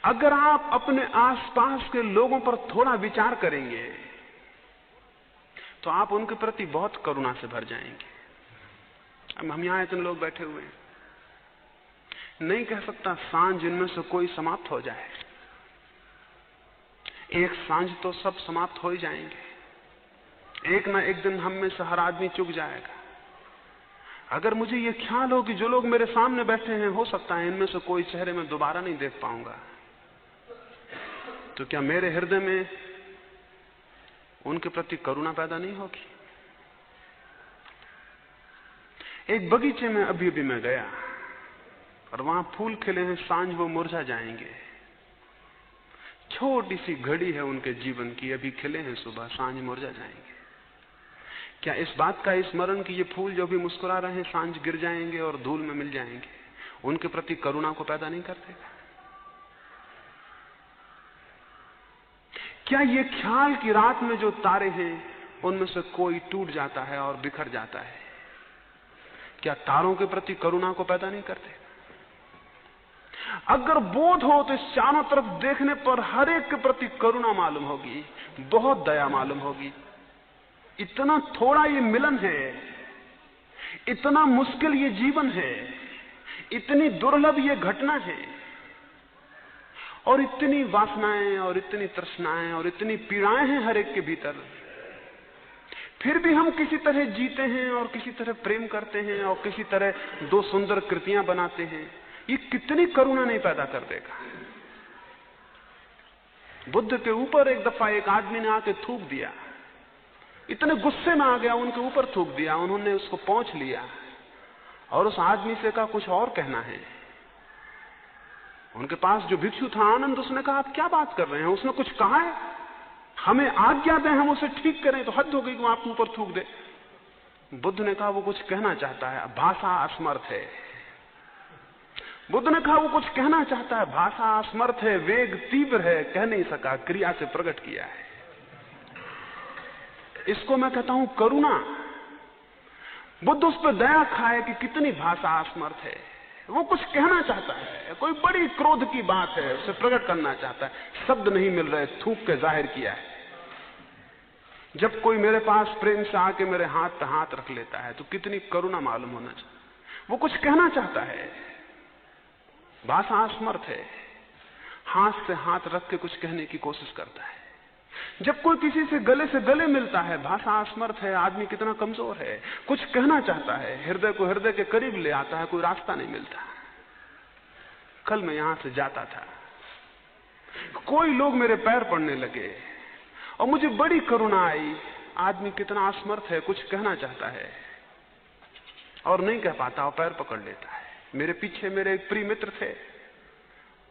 अगर आप अपने आसपास के लोगों पर थोड़ा विचार करेंगे तो आप उनके प्रति बहुत करुणा से भर जाएंगे। अब हम यहां इतने लोग बैठे हुए हैं, नहीं कह सकता सांझ इनमें से कोई समाप्त हो जाए। एक सांझ तो सब समाप्त हो ही जाएंगे। एक ना एक दिन हम में से हर आदमी चुक जाएगा। अगर मुझे ये ख्याल हो कि जो लोग मेरे सामने बैठे हैं, हो सकता है इनमें से कोई चेहरे में दोबारा नहीं देख पाऊंगा, तो क्या मेरे हृदय में उनके प्रति करुणा पैदा नहीं होगी? एक बगीचे में अभी अभी मैं गया और वहां फूल खिले हैं, सांझ वो मुरझा जाएंगे। छोटी सी घड़ी है उनके जीवन की, अभी खिले हैं, सुबह सांझ मुरझा जाएंगे। क्या इस बात का स्मरण कि ये फूल जो भी मुस्कुरा रहे हैं सांझ गिर जाएंगे और धूल में मिल जाएंगे, उनके प्रति करुणा को पैदा नहीं कर देगा? क्या ये ख्याल कि रात में जो तारे हैं उनमें से कोई टूट जाता है और बिखर जाता है, क्या तारों के प्रति करुणा को पैदा नहीं करते? अगर बोध हो तो इस चारों तरफ देखने पर हर एक के प्रति करुणा मालूम होगी, बहुत दया मालूम होगी। इतना थोड़ा ये मिलन है, इतना मुश्किल ये जीवन है, इतनी दुर्लभ ये घटना है, और इतनी वासनाएं और इतनी तृष्णाएं और इतनी पीड़ाएं हैं हर एक के भीतर। फिर भी हम किसी तरह जीते हैं और किसी तरह प्रेम करते हैं और किसी तरह दो सुंदर कृतियां बनाते हैं। ये कितनी करुणा नहीं पैदा कर देगा? बुद्ध के ऊपर एक दफा एक आदमी ने आके थूक दिया, इतने गुस्से में आ गया, उनके ऊपर थूक दिया। उन्होंने उसको पहुंच लिया और उस आदमी से कहा कुछ और कहना है। उनके पास जो भिक्षु था आनंद, उसने कहा आप क्या बात कर रहे हैं? उसने कुछ कहा है? हमें आज्ञा दें हम उसे ठीक करें, तो हद हो गई कि वो आपके ऊपर थूक दे। बुद्ध ने कहा वो कुछ कहना चाहता है, भाषा असमर्थ है। बुद्ध ने कहा वो कुछ कहना चाहता है, भाषा असमर्थ है, वेग तीव्र है, कह नहीं सका, क्रिया से प्रकट किया है। इसको मैं कहता हूं करुणा। बुद्ध उस पर दया खाए कि कितनी भाषा असमर्थ है। वो कुछ कहना चाहता है, कोई बड़ी क्रोध की बात है, उसे प्रकट करना चाहता है, शब्द नहीं मिल रहे, थूक के जाहिर किया है। जब कोई मेरे पास प्रेम से आके मेरे हाथ पे हाथ रख लेता है तो कितनी करुणा मालूम होना चाहिए। वो कुछ कहना चाहता है, भाषा असमर्थ है, हाथ से हाथ रख के कुछ कहने की कोशिश करता है। जब कोई किसी से गले मिलता है, भाषा असमर्थ है, आदमी कितना कमजोर है, कुछ कहना चाहता है, हृदय को हृदय के करीब ले आता है, कोई रास्ता नहीं मिलता। कल मैं यहां से जाता था, कोई लोग मेरे पैर पड़ने लगे और मुझे बड़ी करुणा आई। आदमी कितना असमर्थ है, कुछ कहना चाहता है और नहीं कह पाता और पैर पकड़ लेता है। मेरे पीछे मेरे एक प्रिय मित्र थे,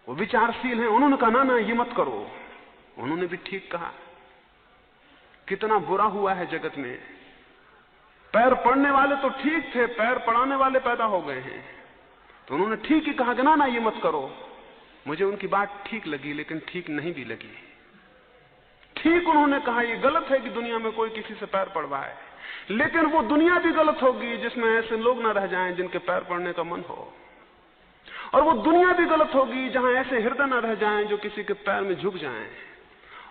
वो विचारशील हैं, उन्होंने कहा ना ये मत करो। उन्होंने भी ठीक कहा। कितना बुरा हुआ है जगत में, पैर पड़ने वाले तो ठीक थे, पैर पड़ाने वाले पैदा हो गए हैं। तो उन्होंने ठीक ही कहा कि ना ये मत करो। मुझे उनकी बात ठीक लगी, लेकिन ठीक नहीं भी लगी। ठीक उन्होंने कहा ये गलत है कि दुनिया में कोई किसी से पैर पड़वाए, लेकिन वो दुनिया भी गलत होगी जिसमें ऐसे लोग ना रह जाएं जिनके पैर पड़ने का मन हो, और वो दुनिया भी गलत होगी जहां ऐसे हृदय ना रह जाएं जो किसी के पैर में झुक जाएं,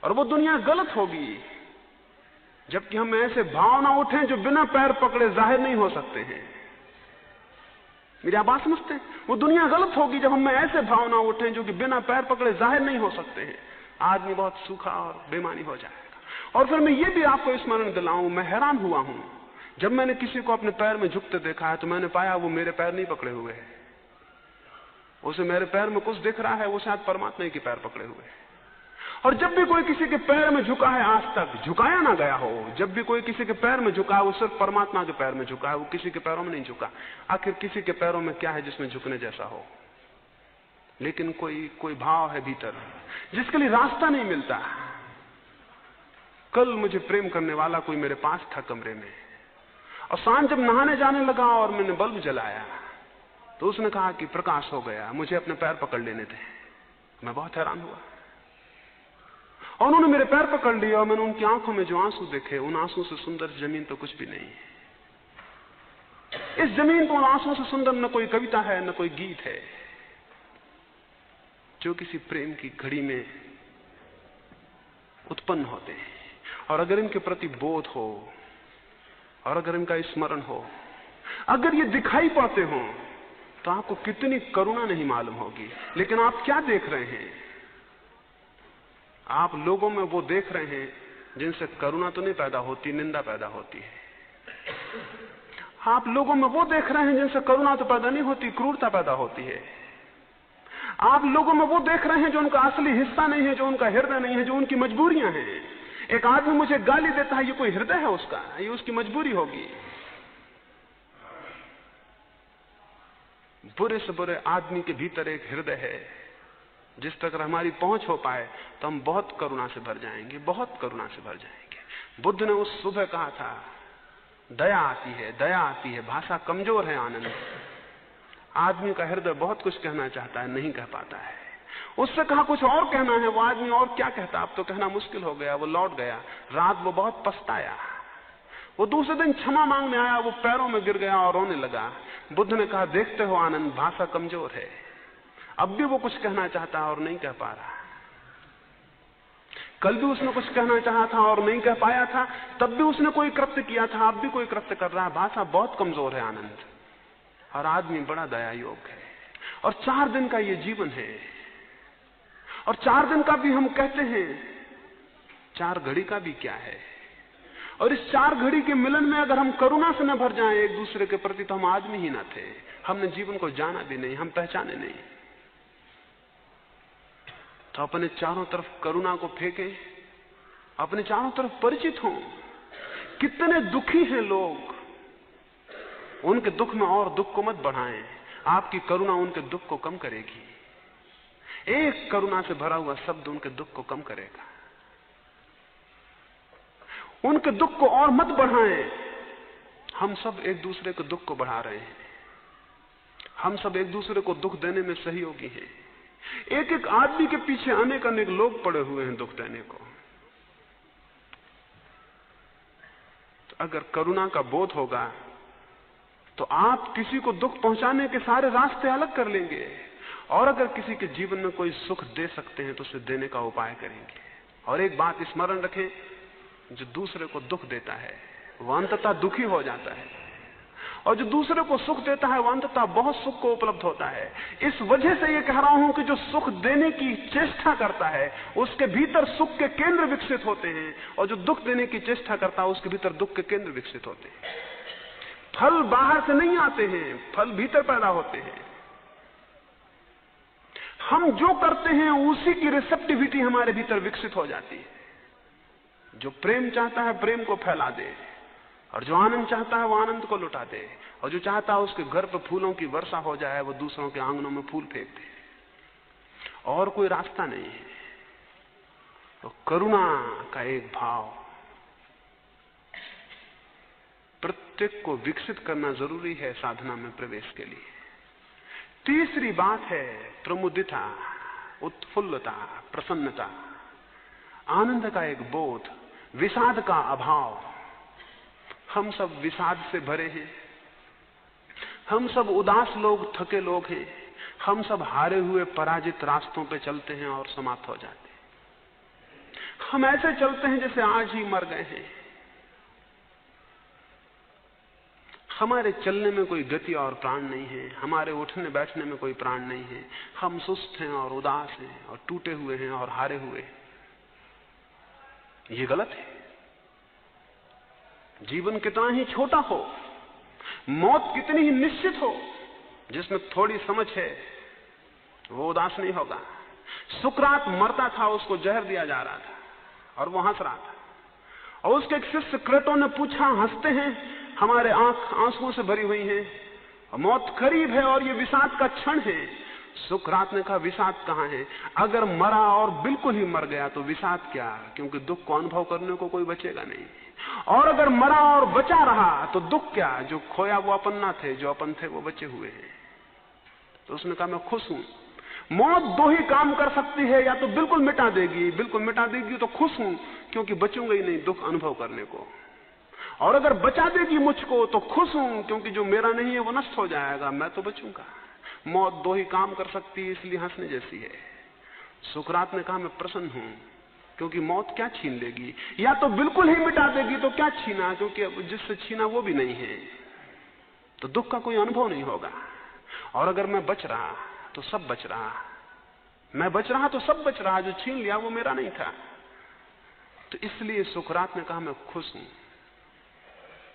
और वो दुनिया गलत होगी जबकि हम ऐसे भाव ना उठें जो बिना पैर पकड़े जाहिर नहीं हो सकते हैं। मेरी आप बात समझते हैं? वो दुनिया गलत होगी जब हम ऐसे भाव ना उठें जो कि बिना पैर पकड़े जाहिर नहीं हो सकते हैं। आदमी बहुत सूखा और बेईमानी हो जाएगा। और फिर मैं ये भी आपको स्मरण दिलाऊं, मैं हैरान हुआ हूं जब मैंने किसी को अपने पैर में झुकते देखा है, तो मैंने पाया वो मेरे पैर नहीं पकड़े हुए है। उसे मेरे पैर में कुछ दिख रहा है, वो शायद परमात्मा के पैर पकड़े हुए है। और जब भी कोई किसी के पैर में झुका है, आज तक झुकाया ना गया हो, जब भी कोई किसी के पैर में झुका है वो सिर्फ परमात्मा के पैर में झुका है, वो किसी के पैरों में नहीं झुका। आखिर किसी के पैरों में क्या है जिसमें झुकने जैसा हो? लेकिन कोई भाव है भीतर जिसके लिए रास्ता नहीं मिलता। कल मुझे प्रेम करने वाला कोई मेरे पास था कमरे में, और सांझ जब नहाने जाने लगा और मैंने बल्ब जलाया तो उसने कहा कि प्रकाश हो गया, मुझे अपने पैर पकड़ लेने थे। मैं बहुत हैरान हुआ, और उन्होंने मेरे पैर पकड़ लिया और मैंने उनकी आंखों में जो आंसू देखे, उन आंसू से सुंदर जमीन तो कुछ भी नहीं है। इस जमीन पर उन आंसुओं से सुंदर न कोई कविता है, न कोई गीत है। जो किसी प्रेम की घड़ी में उत्पन्न होते हैं। और अगर इनके प्रति बोध हो और अगर इनका स्मरण हो, अगर ये दिखाई पड़ते हो, तो आपको कितनी करुणा नहीं मालूम होगी। लेकिन आप क्या देख रहे हैं? आप लोगों में वो देख रहे हैं जिनसे करुणा तो नहीं पैदा होती, निंदा पैदा होती है। आप लोगों में वो देख रहे हैं जिनसे करुणा तो पैदा नहीं होती, क्रूरता पैदा होती है। आप लोगों में वो देख रहे हैं जो उनका असली हिस्सा नहीं है, जो उनका हृदय नहीं है, जो उनकी मजबूरियां हैं। एक आदमी मुझे गाली देता है, ये कोई हृदय है उसका? ये उसकी मजबूरी होगी। बुरे से बुरे आदमी के भीतर एक हृदय है, जिस तक हमारी पहुंच हो पाए तो हम बहुत करुणा से भर जाएंगे, बहुत करुणा से भर जाएंगे। बुद्ध ने उस सुबह कहा था, दया आती है, दया आती है, भाषा कमजोर है आनंद। आदमी का हृदय बहुत कुछ कहना चाहता है, नहीं कह पाता है। उससे कहा कुछ और कहना है, वो आदमी और क्या कहता, अब तो कहना मुश्किल हो गया। वो लौट गया। रात वो बहुत पछताया। वो दूसरे दिन क्षमा मांगने आया, वो पैरों में गिर गया और रोने लगा। बुद्ध ने कहा, देखते हो आनंद, भाषा कमजोर है। अब भी वो कुछ कहना चाहता है और नहीं कह पा रहा। कल भी उसने कुछ कहना चाहा था और नहीं कह पाया था, तब भी उसने कोई कृत्य किया था, अब भी कोई कृत्य कर रहा है। भाषा बहुत कमजोर है आनंद। और आदमी बड़ा दया योग है। और 4 दिन का ये जीवन है, और 4 दिन का भी हम कहते हैं, 4 घड़ी का भी क्या है। और इस 4 घड़ी के मिलन में अगर हम करुणा से न भर जाएं एक दूसरे के प्रति, तो हम आदमी ही ना थे। हमने जीवन को जाना भी नहीं, हम पहचाने नहीं। तो अपने चारों तरफ करुणा को फेंकें, अपने चारों तरफ परिचित हों। कितने दुखी हैं लोग, उनके दुख में और दुख को मत बढ़ाएं। आपकी करुणा उनके दुख को कम करेगी। एक करुणा से भरा हुआ शब्द उनके दुख को कम करेगा। उनके दुख को और मत बढ़ाएं। हम सब एक दूसरे के दुख को बढ़ा रहे हैं। हम सब एक दूसरे को दुख देने में सहयोगी हैं। एक एक आदमी के पीछे अनेक अनेक लोग पड़े हुए हैं दुख देने को। तो अगर करुणा का बोध होगा तो आप किसी को दुख पहुंचाने के सारे रास्ते अलग कर लेंगे। और अगर किसी के जीवन में कोई सुख दे सकते हैं तो उसे देने का उपाय करेंगे। और एक बात स्मरण रखें, जो दूसरे को दुख देता है वह अंततः दुखी हो जाता है, और जो दूसरे को सुख देता है वह अंततः बहुत सुख को उपलब्ध होता है। इस वजह से यह कह रहा हूं कि जो सुख देने की चेष्टा करता है उसके भीतर सुख के केंद्र विकसित होते हैं, और जो दुख देने की चेष्टा करता है उसके भीतर दुख के केंद्र विकसित होते हैं। फल बाहर से नहीं आते हैं, फल भीतर पैदा होते हैं। हम जो करते हैं उसी की रिसेप्टिविटी हमारे भीतर विकसित हो जाती है। जो प्रेम चाहता है प्रेम को फैला दे, और जो आनंद चाहता है वो आनंद को लुटा दे, और जो चाहता है उसके घर पर फूलों की वर्षा हो जाए वो दूसरों के आंगनों में फूल फेंक दे। और कोई रास्ता नहीं है। तो करुणा का एक भाव प्रत्येक को विकसित करना जरूरी है साधना में प्रवेश के लिए। तीसरी बात है प्रमुदिता, उत्फुल्लता, प्रसन्नता, आनंद का एक बोध, विषाद का अभाव। हम सब विषाद से भरे हैं। हम सब उदास लोग, थके लोग हैं। हम सब हारे हुए पराजित रास्तों पे चलते हैं और समाप्त हो जाते हैं। हम ऐसे चलते हैं जैसे आज ही मर गए हैं। हमारे चलने में कोई गति और प्राण नहीं है। हमारे उठने बैठने में कोई प्राण नहीं है। हम सुस्त हैं और उदास हैं और टूटे हुए हैं और हारे हुए हैं। ये गलत है। जीवन कितना ही छोटा हो, मौत कितनी ही निश्चित हो, जिसमें थोड़ी समझ है वो उदास नहीं होगा। सुकरात मरता था, उसको जहर दिया जा रहा था और वो हंस रहा था। और उसके एक शिष्य क्रेटो ने पूछा, हंसते हैं, हमारे आंख आंसुओं से भरी हुई हैं, मौत करीब है और ये विषाद का क्षण है। सुकरात ने कहा, विषाद कहां है? अगर मरा और बिल्कुल ही मर गया तो विषाद क्या, क्योंकि दुख को अनुभव करने को कोई बचेगा नहीं। और अगर मरा और बचा रहा तो दुख क्या, जो खोया वो अपन ना थे, जो अपन थे वो बचे हुए हैं। तो उसने कहा, मैं खुश हूं। मौत 2 ही काम कर सकती है, या तो बिल्कुल मिटा देगी, बिल्कुल मिटा देगी तो खुश हूं क्योंकि बचूंगा ही नहीं दुख अनुभव करने को, और अगर बचा देगी मुझको तो खुश हूं क्योंकि जो मेरा नहीं है वो नष्ट हो जाएगा, मैं तो बचूंगा। मौत 2 ही काम कर सकती है, इसलिए हंसने जैसी है। सुकरात ने कहा मैं प्रसन्न हूं, क्योंकि मौत क्या छीन लेगी, या तो बिल्कुल ही मिटा देगी तो क्या छीना, क्योंकि अब जिससे छीना वो भी नहीं है, तो दुख का कोई अनुभव नहीं होगा। और अगर मैं बच रहा तो सब बच रहा, मैं बच रहा तो सब बच रहा, जो छीन लिया वो मेरा नहीं था। तो इसलिए सुकरात ने कहा मैं खुश हूं।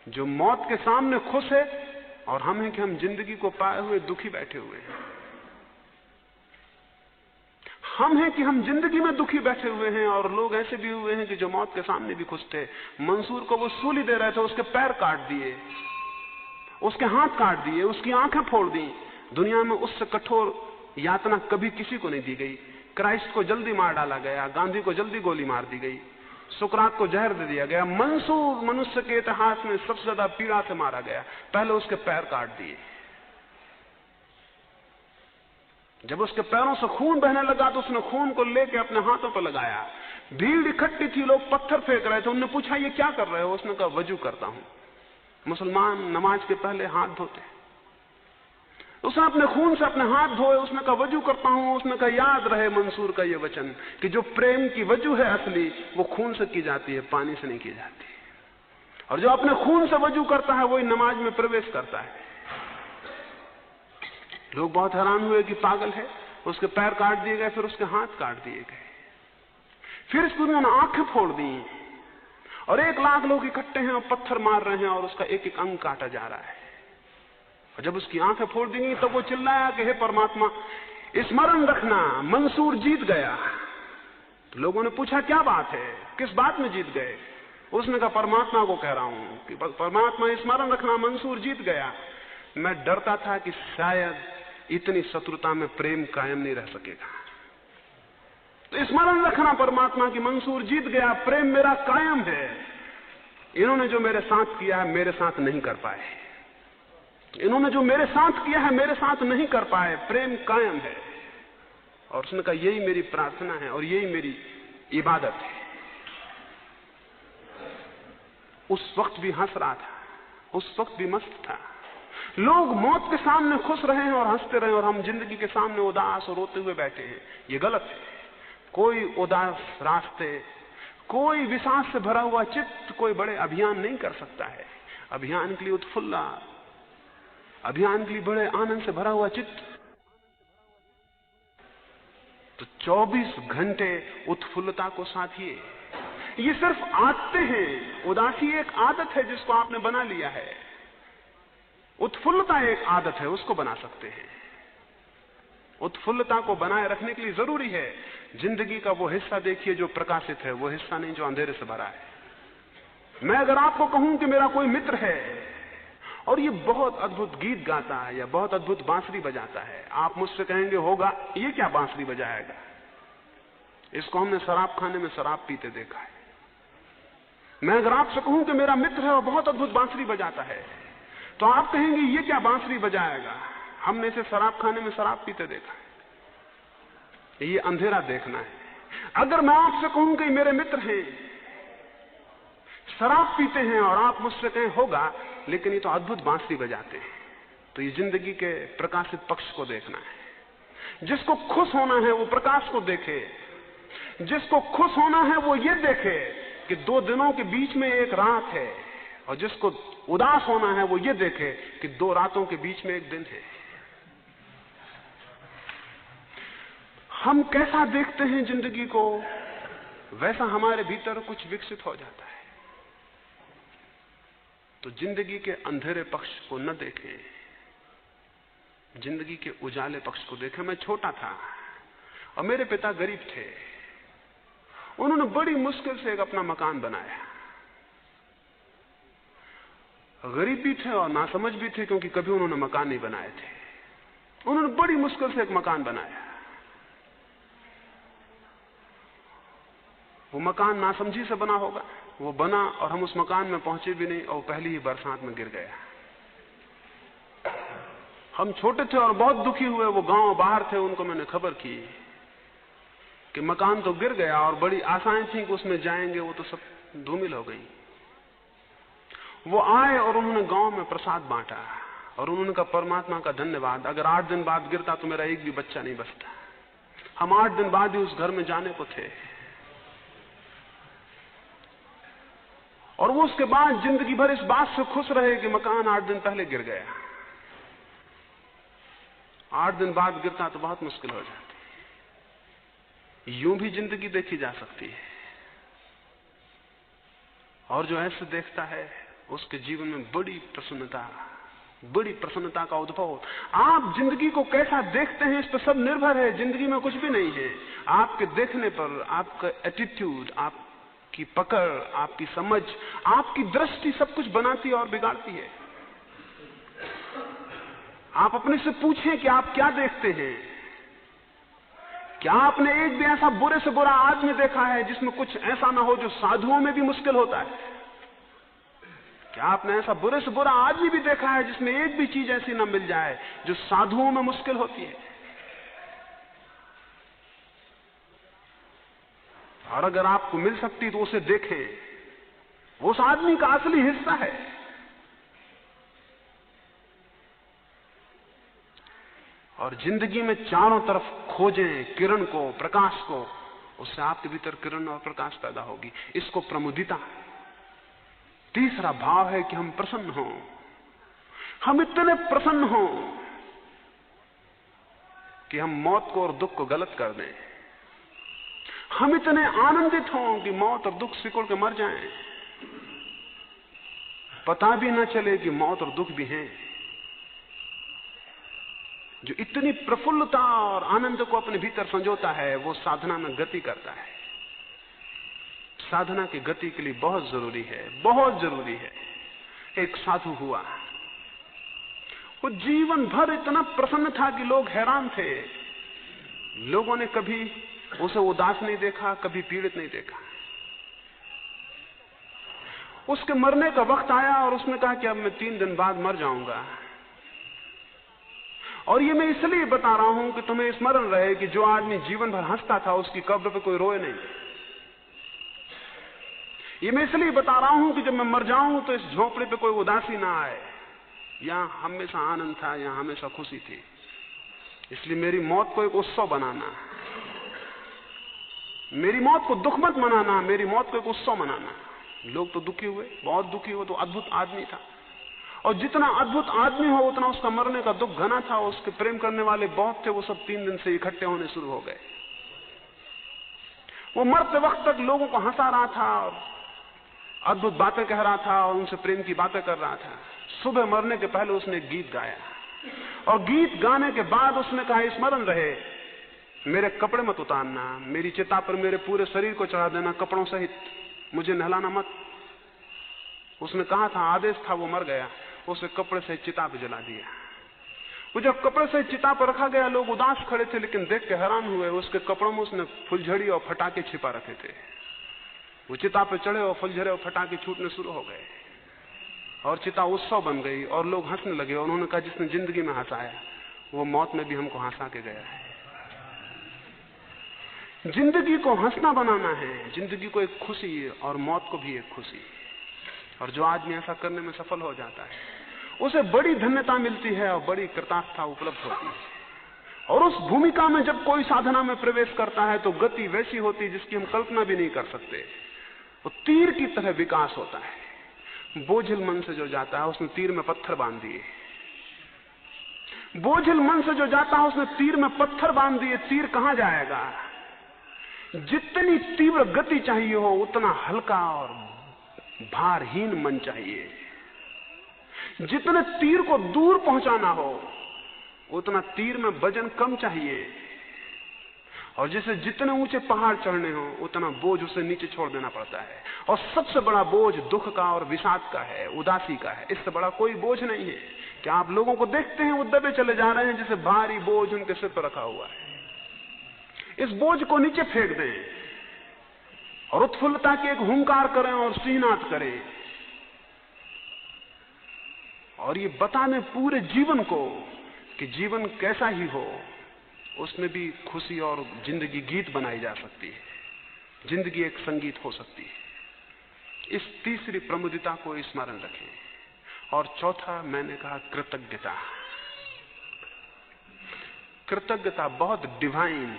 जो मौत के सामने खुश है और हम हैं कि हम जिंदगी को पाए हुए दुखी बैठे हुए हैं। हम हैं कि हम जिंदगी में दुखी बैठे हुए हैं, और लोग ऐसे भी हुए हैं कि जो मौत के सामने भी खुश थे। मंसूर को वो सूली दे रहे थे, उसके पैर काट दिए, उसके हाथ काट दिए, उसकी आंखें फोड़ दी। दुनिया में उससे कठोर यातना कभी किसी को नहीं दी गई। क्राइस्ट को जल्दी मार डाला गया, गांधी को जल्दी गोली मार दी गई, सुकरात को जहर दे दिया गया। मंसूर मनुष्य के इतिहास में सबसे ज्यादा पीड़ा से मारा गया, पहले उसके पैर काट दिए। जब उसके पैरों से खून बहने लगा तो उसने खून को लेकर अपने हाथों पर लगाया। भीड़ इकट्ठी थी, लोग पत्थर फेंक रहे थे। उन्होंने पूछा ये क्या कर रहे हो? उसने कहा वजू करता हूं। मुसलमान नमाज के पहले हाथ धोते। उसने अपने खून से अपने हाथ धोए, उसने कहा वजू करता हूं। उसने कहा याद रहे मंसूर का ये वचन कि जो प्रेम की वजू है असली, वो खून से की जाती है, पानी से नहीं की जाती। और जो अपने खून से वजू करता है वही नमाज में प्रवेश करता है। लोग बहुत हैरान हुए कि पागल है। उसके पैर काट दिए गए, फिर उसके हाथ काट दिए गए, फिर इसको उन्होंने आंखें फोड़ दी, और 1 लाख लोग इकट्ठे हैं और पत्थर मार रहे हैं, और उसका एक एक अंग काटा जा रहा है। और जब उसकी आंखें फोड़ दी गई तब वो चिल्लाया कि हे परमात्मा, स्मरण रखना मंसूर जीत गया। तो लोगों ने पूछा क्या बात है, किस बात में जीत गए? उसने कहा परमात्मा को कह रहा हूं कि परमात्मा स्मरण रखना मंसूर जीत गया। मैं डरता था कि शायद इतनी शत्रुता में प्रेम कायम नहीं रह सकेगा, तो स्मरण रखना परमात्मा की मंसूर जीत गया, प्रेम मेरा कायम है। इन्होंने जो मेरे साथ किया है मेरे साथ नहीं कर पाए, इन्होंने जो मेरे साथ किया है मेरे साथ नहीं कर पाए, प्रेम कायम है। और उसने कहा यही मेरी प्रार्थना है और यही मेरी इबादत है। उस वक्त भी हंस रहा था, उस वक्त भी मस्त था। लोग मौत के सामने खुश रहे हैं और हंसते रहे, और हम जिंदगी के सामने उदास और रोते हुए बैठे हैं। ये गलत है। कोई उदास रास्ते, कोई विषाद से भरा हुआ चित्त कोई बड़े अभियान नहीं कर सकता है। अभियान के लिए उत्फुल्ला, अभियान के लिए बड़े आनंद से भरा हुआ चित्त तो 24 घंटे उत्फुल्लता को साथिए। ये सिर्फ आदतें हैं। उदासी एक आदत है जिसको आपने बना लिया है। उत्फुल्लता एक आदत है, उसको बना सकते हैं। उत्फुल्लता को बनाए रखने के लिए जरूरी है जिंदगी का वो हिस्सा देखिए जो प्रकाशित है, वो हिस्सा नहीं जो अंधेरे से भरा है। मैं अगर आपको कहूं कि मेरा कोई मित्र है और ये बहुत अद्भुत गीत गाता है या बहुत अद्भुत बांसुरी बजाता है, आप मुझसे कहेंगे होगा ये क्या बांसुरी बजाएगा, इसको हमने शराब खाने में शराब पीते देखा है। मैं अगर आपसे कहूं कि मेरा मित्र है और बहुत अद्भुत बांसुरी बजाता है, तो आप कहेंगे ये क्या बांसुरी बजाएगा, हमने इसे शराब खाने में शराब पीते देखा है। ये अंधेरा देखना है। अगर मैं आपसे कहूं कि मेरे मित्र हैं, शराब पीते हैं, और आप मुझसे कहें होगा लेकिन ये तो अद्भुत बांसुरी बजाते हैं, तो ये जिंदगी के प्रकाशित पक्ष को देखना है। जिसको खुश होना है वो प्रकाश को देखे, जिसको खुश होना है वो ये देखे कि 2 दिनों के बीच में एक रात है, और जिसको उदास होना है वो ये देखे कि 2 रातों के बीच में एक दिन है। हम कैसा देखते हैं जिंदगी को, वैसा हमारे भीतर कुछ विकसित हो जाता है। तो जिंदगी के अंधेरे पक्ष को न देखें, जिंदगी के उजाले पक्ष को देखें। मैं छोटा था और मेरे पिता गरीब थे। उन्होंने बड़ी मुश्किल से एक अपना मकान बनाया। गरीब भी थे और नासमझ भी थे, क्योंकि कभी उन्होंने मकान नहीं बनाए थे। उन्होंने बड़ी मुश्किल से एक मकान बनाया। वो मकान नासमझी से बना होगा, वो बना और हम उस मकान में पहुंचे भी नहीं, और पहली ही बरसात में गिर गया। हम छोटे थे और बहुत दुखी हुए। वो गांव बाहर थे, उनको मैंने खबर की कि मकान तो गिर गया, और बड़ी आशाएं थी कि उसमें जाएंगे, वो तो सब धूमिल हो गई। वो आए और उन्होंने गांव में प्रसाद बांटा, और उन्होंने कहा परमात्मा का धन्यवाद, अगर 8 दिन बाद गिरता तो मेरा एक भी बच्चा नहीं बचता। हम 8 दिन बाद ही उस घर में जाने को थे, और वो उसके बाद जिंदगी भर इस बात से खुश रहे कि मकान 8 दिन पहले गिर गया। 8 दिन बाद गिरता तो बहुत मुश्किल हो जाती। यूं भी जिंदगी देखी जा सकती है, और जो ऐसे देखता है उसके जीवन में बड़ी प्रसन्नता का उद्भव। आप जिंदगी को कैसा देखते हैं इस पर सब निर्भर है। जिंदगी में कुछ भी नहीं है, आपके देखने पर, आपका एटीट्यूड, आपकी पकड़, आपकी समझ, आपकी दृष्टि सब कुछ बनाती और बिगाड़ती है। आप अपने से पूछें कि आप क्या देखते हैं। क्या आपने एक भी ऐसा बुरे से बुरा आदमी देखा है जिसमें कुछ ऐसा ना हो जो साधुओं में भी मुश्किल होता है? क्या आपने ऐसा बुरे से बुरा आदमी भी देखा है जिसमें एक भी चीज ऐसी ना मिल जाए जो साधुओं में मुश्किल होती है? और अगर आपको मिल सकती तो उसे देखें, वो उस आदमी का असली हिस्सा है। और जिंदगी में चारों तरफ खोजें किरण को, प्रकाश को, उससे आपके भीतर किरण और प्रकाश पैदा होगी। इसको प्रमुदिता। तीसरा भाव है कि हम प्रसन्न हों। हम इतने प्रसन्न हों कि हम मौत को और दुख को गलत कर दें। हम इतने आनंदित हों कि मौत और दुख सिकुड़ के मर जाएं, पता भी ना चले कि मौत और दुख भी हैं। जो इतनी प्रफुल्लता और आनंद को अपने भीतर संजोता है वो साधना में गति करता है। साधना की गति के लिए बहुत जरूरी है, बहुत जरूरी है। एक साधु हुआ, वो जीवन भर इतना प्रसन्न था कि लोग हैरान थे। लोगों ने कभी उसे उदास नहीं देखा, कभी पीड़ित नहीं देखा। उसके मरने का वक्त आया और उसने कहा कि अब मैं 3 दिन बाद मर जाऊंगा। और ये मैं इसलिए बता रहा हूं कि तुम्हें स्मरण रहे कि जो आदमी जीवन भर हंसता था उसकी कब्र पे कोई रोए नहीं। ये मैं इसलिए बता रहा हूं कि जब मैं मर जाऊं तो इस झोपड़े पे कोई उदासी ना आए। यहां हमेशा आनंद था, यहां हमेशा खुशी थी। इसलिए मेरी मौत को एक उत्सव बनाना, मेरी मौत को दुख मत मनाना, मेरी मौत को एक उत्सव मनाना। लोग तो दुखी हुए, बहुत दुखी हुए। तो अद्भुत आदमी था, और जितना अद्भुत आदमी हो उतना उसका मरने का दुख घना था। उसके प्रेम करने वाले बहुत थे, वो सब 3 दिन से इकट्ठे होने शुरू हो गए। वो मरते वक्त तक लोगों को हंसा रहा था और अद्भुत बातें कह रहा था और उनसे प्रेम की बातें कर रहा था। सुबह मरने के पहले उसने एक गीत गाया, और गीत गाने के बाद उसने कहा, स्मरण रहे मेरे कपड़े मत उतारना, मेरी चिता पर मेरे पूरे शरीर को चढ़ा देना कपड़ों सहित, मुझे नहलाना मत। उसने कहा था, आदेश था, वो मर गया। उसे कपड़े से चिता पे जला दिया। वो जब कपड़े से चिता पर रखा गया, लोग उदास खड़े थे, लेकिन देख के हैरान हुए। उसके कपड़ों में उसने फुलझड़ी और फटाके छिपा रखे थे। वो चिता पे चढ़े और फुलझड़े और फटाके छूटने शुरू हो गए, और चिता उत्सव बन गई, और लोग हंसने लगे। और उन्होंने कहा, जिसने जिंदगी में हंसाया वो मौत में भी हमको हंसा के गया है। जिंदगी को हंसना बनाना है, जिंदगी को एक खुशी और मौत को भी एक खुशी। और जो आदमी ऐसा करने में सफल हो जाता है उसे बड़ी धन्यता मिलती है और बड़ी कृतार्थता उपलब्ध होती है। और उस भूमिका में जब कोई साधना में प्रवेश करता है तो गति वैसी होती है जिसकी हम कल्पना भी नहीं कर सकते। वो तीर की तरह विकास होता है। बोझिल मन से जो जाता है उसने तीर में पत्थर बांध दिए। बोझिल मन से जो जाता है उसने तीर में पत्थर बांध दिए। तीर कहां जाएगा? जितनी तीव्र गति चाहिए हो उतना हल्का और भारहीन मन चाहिए। जितने तीर को दूर पहुंचाना हो उतना तीर में वजन कम चाहिए। और जिसे जितने ऊंचे पहाड़ चढ़ने हो उतना बोझ उसे नीचे छोड़ देना पड़ता है। और सबसे बड़ा बोझ दुख का और विषाद का है, उदासी का है। इससे बड़ा कोई बोझ नहीं है। क्या आप लोगों को देखते हैं वो दबे चले जा रहे हैं जैसे भारी बोझ उनके सिर पर रखा हुआ है। इस बोझ को नीचे फेंक दें और उत्फुल्लता की एक हुंकार करें और सिंहनाद करें, और ये बताने पूरे जीवन को कि जीवन कैसा ही हो उसमें भी खुशी और जिंदगी गीत बनाई जा सकती है। जिंदगी एक संगीत हो सकती है। इस तीसरी प्रमुदिता को स्मरण रखें। और चौथा मैंने कहा कृतज्ञता। कृतज्ञता बहुत डिवाइन,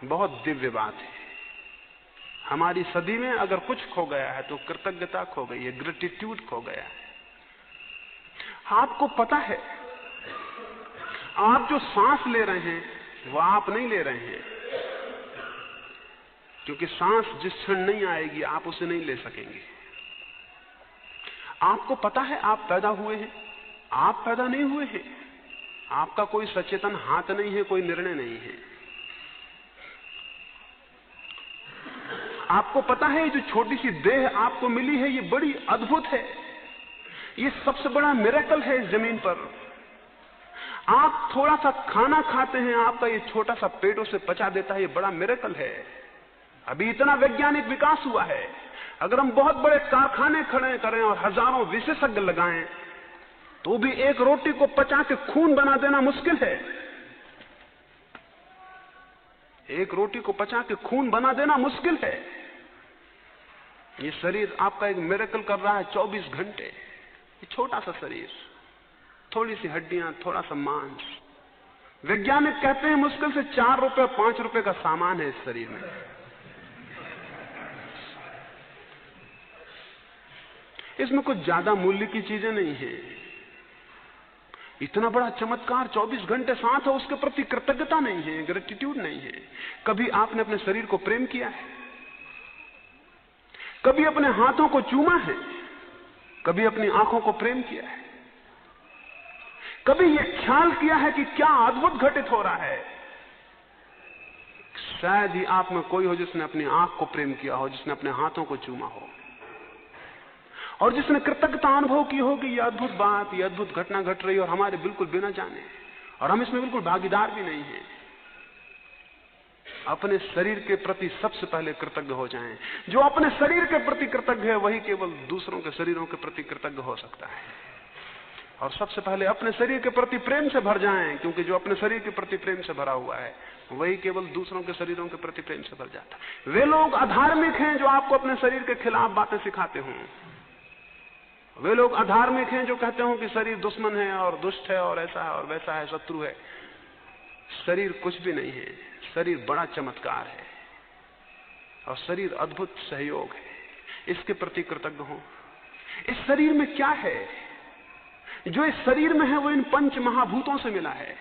बहुत दिव्य बात है। हमारी सदी में अगर कुछ खो गया है तो कृतज्ञता खो गई है, ग्रेटिट्यूड खो गया है। आपको पता है, आप जो सांस ले रहे हैं वो आप नहीं ले रहे हैं, क्योंकि सांस जिस क्षण नहीं आएगी आप उसे नहीं ले सकेंगे। आपको पता है आप पैदा हुए हैं, आप पैदा नहीं हुए हैं। आपका कोई सचेतन हाथ नहीं है, कोई निर्णय नहीं है। आपको पता है जो छोटी सी देह आपको मिली है ये बड़ी अद्भुत है, ये सबसे बड़ा मिरेकल है इस जमीन पर। आप थोड़ा सा खाना खाते हैं, आपका ये छोटा सा पेट उसे पचा देता है, ये बड़ा मिरेकल है। अभी इतना वैज्ञानिक विकास हुआ है, अगर हम बहुत बड़े कारखाने खड़े करें और हजारों विशेषज्ञ लगाएं तो भी एक रोटी को पचा के खून बना देना मुश्किल है। एक रोटी को पचा के खून बना देना मुश्किल है। ये शरीर आपका एक मिरेकल कर रहा है 24 घंटे। ये छोटा सा शरीर, थोड़ी सी हड्डियां, थोड़ा सा मांस। वैज्ञानिक कहते हैं मुश्किल से 4 रुपए 5 रुपए का सामान है इस शरीर में। इसमें कुछ ज्यादा मूल्य की चीजें नहीं है। इतना बड़ा चमत्कार 24 घंटे साथ है, उसके प्रति कृतज्ञता नहीं है, ग्रेटिट्यूड नहीं है। कभी आपने अपने शरीर को प्रेम किया है? कभी अपने हाथों को चूमा है? कभी अपनी आंखों को प्रेम किया है? कभी यह ख्याल किया है कि क्या अद्भुत घटित हो रहा है? शायद ही आप में कोई हो जिसने अपनी आंख को प्रेम किया हो, जिसने अपने हाथों को चूमा हो और जिसने कृतज्ञता अनुभव की हो कि यह अद्भुत बात, यह अद्भुत घटना घट रही है और हमारे बिल्कुल बिना जाने, और हम इसमें बिल्कुल भागीदार भी नहीं हैं। अपने शरीर के प्रति सबसे पहले कृतज्ञ हो जाएं। जो अपने शरीर के प्रति कृतज्ञ है वही केवल दूसरों के शरीरों के प्रति कृतज्ञ हो सकता है। और सबसे पहले अपने शरीर के प्रति प्रेम से भर जाएं, क्योंकि जो अपने शरीर के प्रति प्रेम से भरा हुआ है वही केवल दूसरों के शरीरों के प्रति प्रेम से भर जाता है। वे लोग अधार्मिक हैं जो आपको अपने शरीर के खिलाफ बातें सिखाते हों। वे लोग अधार्मिक हैं जो कहते हो कि शरीर दुश्मन है और दुष्ट है और ऐसा है और वैसा है, शत्रु है। शरीर कुछ भी नहीं है, शरीर बड़ा चमत्कार है और शरीर अद्भुत सहयोग है। इसके प्रति कृतज्ञ हो। इस शरीर में क्या है? जो इस शरीर में है वो इन पंच महाभूतों से मिला है।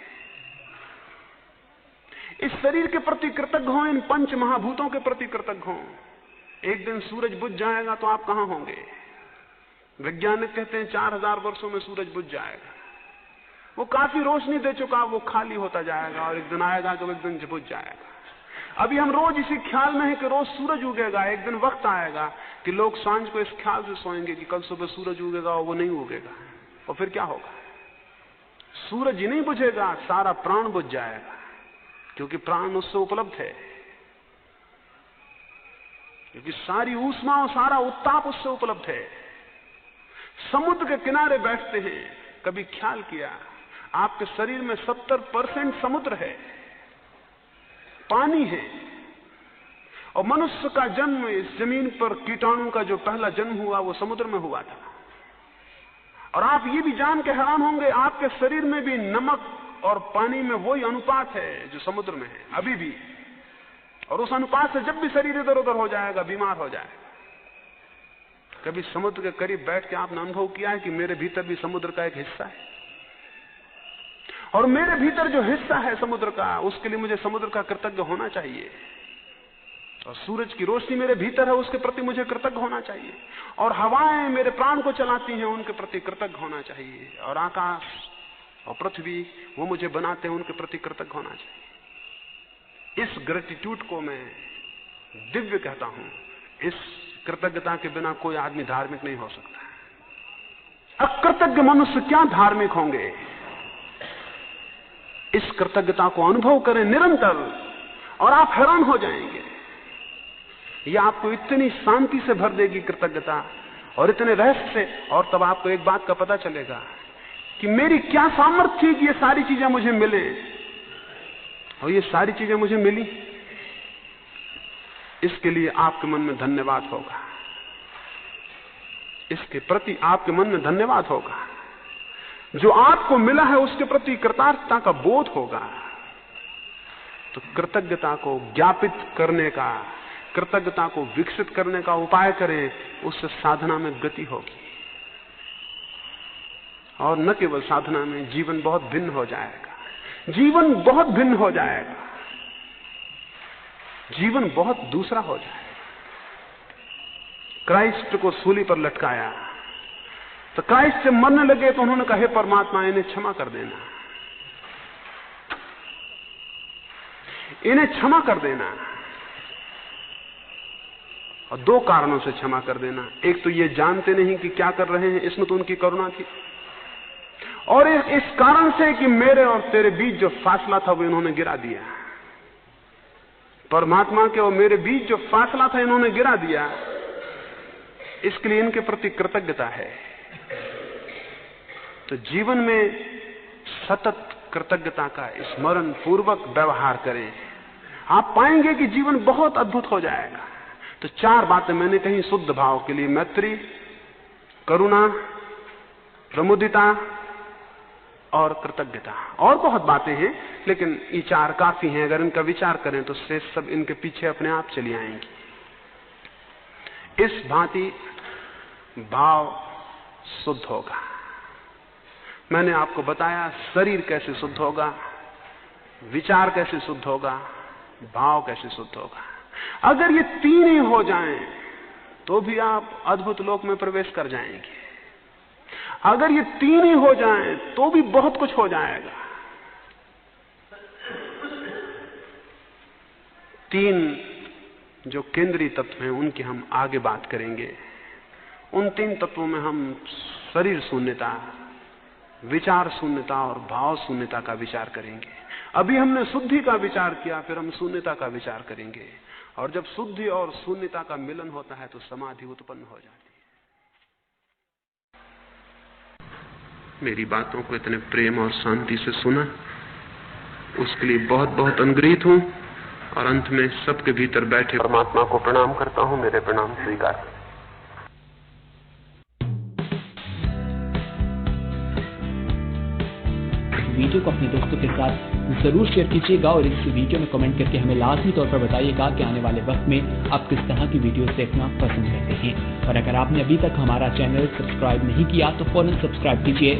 इस शरीर के प्रति कृतज्ञ हो, इन पंच महाभूतों के प्रति कृतज्ञ हो। एक दिन सूरज बुझ जाएगा तो आप कहां होंगे? वैज्ञानिक कहते हैं 4000 वर्षों में सूरज बुझ जाएगा। वो काफी रोशनी दे चुका, वो खाली होता जाएगा और एक दिन आएगा कि वो एक दिन बुझ जाएगा। अभी हम रोज इसी ख्याल में है कि रोज सूरज उगेगा। एक दिन वक्त आएगा कि लोग सांझ को इस ख्याल से सोएंगे कि कल सुबह सूरज उगेगा और वो नहीं उगेगा। और फिर क्या होगा? सूरज ही नहीं बुझेगा, सारा प्राण बुझ जाएगा, क्योंकि प्राण उससे उपलब्ध है, क्योंकि सारी ऊष्मा और सारा उत्ताप उससे उपलब्ध है। समुद्र के किनारे बैठते हैं, कभी ख्याल किया आपके शरीर में 70% समुद्र है, पानी है। और मनुष्य का जन्म इस जमीन पर कीटाणु का जो पहला जन्म हुआ वो समुद्र में हुआ था। और आप ये भी जान के हैरान होंगे आपके शरीर में भी नमक और पानी में वही अनुपात है जो समुद्र में है अभी भी। और उस अनुपात से जब भी शरीर इधर उधर हो जाएगा, बीमार हो जाएगा। कभी समुद्र के करीब बैठ के आपने अनुभव किया है कि मेरे भीतर भी समुद्र का एक हिस्सा है, और मेरे भीतर जो हिस्सा है समुद्र का, उसके लिए मुझे समुद्र का कृतज्ञ होना चाहिए। और सूरज की रोशनी मेरे भीतर है, उसके प्रति मुझे कृतज्ञ होना चाहिए। और हवाएं मेरे प्राण को चलाती हैं, उनके प्रति कृतज्ञ होना चाहिए। और आकाश और पृथ्वी वो मुझे बनाते हैं, उनके प्रति कृतज्ञ होना चाहिए। इस ग्रेटिट्यूड को मैं दिव्य कहता हूं। इस कृतज्ञता के बिना कोई आदमी धार्मिक नहीं हो सकता। अकृतज्ञ मनुष्य क्या धार्मिक होंगे? इस कृतज्ञता को अनुभव करें निरंतर और आप हैरान हो जाएंगे। यह आपको इतनी शांति से भर देगी कृतज्ञता, और इतने रहस्य से। और तब आपको एक बात का पता चलेगा कि मेरी क्या सामर्थ्य थी कि ये सारी चीजें मुझे मिले, और ये सारी चीजें मुझे मिली। इसके लिए आपके मन में धन्यवाद होगा, इसके प्रति आपके मन में धन्यवाद होगा। जो आपको मिला है उसके प्रति कृतज्ञता का बोध होगा। तो कृतज्ञता को ज्ञापित करने का, कृतज्ञता को विकसित करने का उपाय करें, उससे साधना में गति होगी। और न केवल साधना में, जीवन बहुत भिन्न हो जाएगा। जीवन बहुत भिन्न हो जाएगा, जीवन बहुत दूसरा हो जाएगा। क्राइस्ट को सूली पर लटकाया तो क्राइस्ट से मरने लगे तो उन्होंने कहा, हे परमात्मा, इन्हें क्षमा कर देना, इन्हें क्षमा कर देना। और दो कारणों से क्षमा कर देना। एक तो ये जानते नहीं कि क्या कर रहे हैं, इसमें तो उनकी करुणा थी, और इस कारण से कि मेरे और तेरे बीच जो फासला था वो इन्होंने गिरा दिया। परमात्मा के और मेरे बीच जो फासला था इन्होंने गिरा दिया, इसके लिए इनके प्रति कृतज्ञता है। तो जीवन में सतत कृतज्ञता का स्मरण पूर्वक व्यवहार करें, आप पाएंगे कि जीवन बहुत अद्भुत हो जाएगा। तो 4 बातें मैंने कही शुद्ध भाव के लिए: मैत्री, करुणा, प्रमुदिता और कृतज्ञता। और बहुत बातें हैं, लेकिन ये 4 काफी हैं। अगर इनका विचार करें तो शेष सब इनके पीछे अपने आप चली आएंगी। इस भांति भाव शुद्ध होगा। मैंने आपको बताया शरीर कैसे शुद्ध होगा, विचार कैसे शुद्ध होगा, भाव कैसे शुद्ध होगा। अगर ये 3 ही हो जाएं तो भी आप अद्भुत लोक में प्रवेश कर जाएंगे। अगर ये 3 ही हो जाएं तो भी बहुत कुछ हो जाएगा। 3 जो केंद्रीय तत्व हैं उनकी हम आगे बात करेंगे। उन 3 तत्वों में हम शरीर शून्यता, विचार शून्यता और भाव शून्यता का विचार करेंगे। अभी हमने शुद्धि का विचार किया, फिर हम शून्यता का विचार करेंगे। और जब शुद्धि और शून्यता का मिलन होता है तो समाधि उत्पन्न हो जाती है। मेरी बातों को इतने प्रेम और शांति से सुना, उसके लिए बहुत बहुत अनुग्रहित हूं। और अंत में सबके भीतर बैठे परमात्मा को प्रणाम करता हूं। मेरे प्रणाम स्वीकार। वीडियो को अपने दोस्तों के साथ जरूर शेयर कीजिएगा और इस वीडियो में कमेंट करके हमें लाजमी तौर पर बताइएगा कि आने वाले वक्त में आप किस तरह की वीडियोस देखना पसंद करते हैं। और अगर आपने अभी तक हमारा चैनल सब्सक्राइब नहीं किया तो फौरन सब्सक्राइब कीजिए